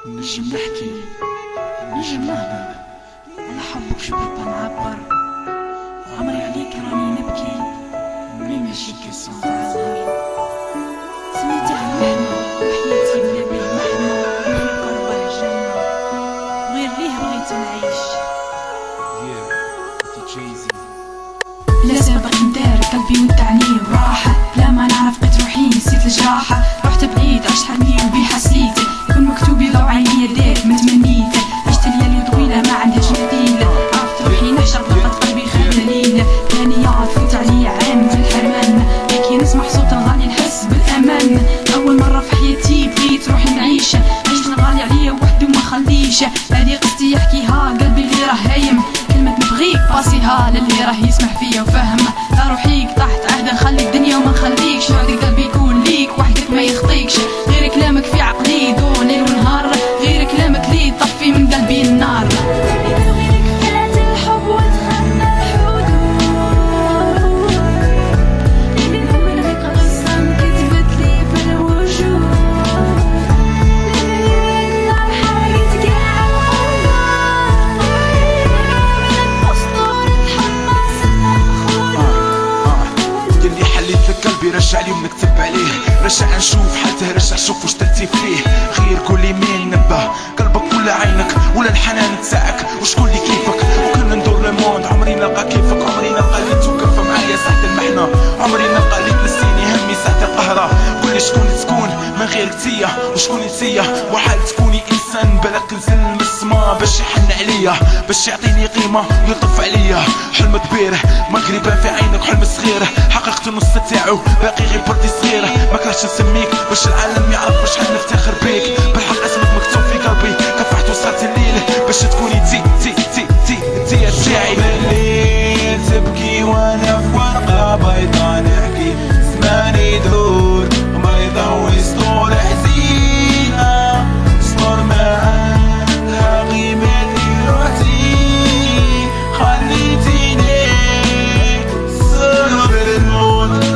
نجم نحكي، نجم نهضر على حبك جبرت نعبر. عمري عليك راني نبكي، مي ماشي كيسون تاع زهر. سميتي على المحنة وحياتي بلا بيه محنة، غير قربة الجنة غير ليه بغيت نعيش. لا سابق ندار قلبي ودعني وراحة، لا ما نعرف بقيت روحي نسيت الجراحة. رحت بعيد عشت حنين وبيها سليت، يكون مكتوبي لو عيني داك ما تمنيت. عشت ليالي طويلة ما عندهاش بديل، عرفت روحي نحشر لقد قلبي خاب دليل. ثانيات فوت عليا عام في الحرمان، لكن نسمع صوت الغالي نحس بالامان. اول مرة في حياتي بغيت روحي نعيش، عشت الغالي عليا وحدي وما خليش. هذه قصتي يحكيها قلبي اللي راه هايم، كلمة نبغيك باسيها للي راه يسمع فيا وفاهم. لا روحيك طحت عهد نخلي الدنيا وما نخليكش، وعدك قلبي يكون ليك وحدك ما يخطيكش. غير كلامك في عقلي يدور ليل ونهار، غير كلامك لي طفي من قلبي النار. قلبي رجع لي ونكتب عليه، رجع نشوف حالته، رجع شوف واش درتي فيه. غير قولي مين نبه قلبك ولا عينك ولا الحنان تاعك، وشكون اللي كيفك. وكنا ندور للموند عمري نلقى كيفك، عمري نلقى اللي توقف معايا ساعة المحنة، عمري نلقى اللي تنسيني همي ساعة القهرة. قولي شكون تكون من غير تيا، وشكون نسيا وحال تكوني انسان بالك نزل من السما باش يحن عليا، باش يعطيني قيمة ويلطف عليا. حلم كبير ما قريبان في عينك، حلم صغير حققت النص تاعو باقي غير بردي صغيرة. ما كرهتش نسميك باش العالم يعرف باش حنا نفتخر بيك، بالحق اسمك مكتوب في قلبي. كفحت وصلت الليل باش تكوني تي تي تي تي تي تاعي. بالليل تبكي وانا في ورقة بيضا نحكي، زماني يدور ما يضوي سطور حزينة، سطور ما عندها قيمة اللي روحتي خليتيني صرف الموت.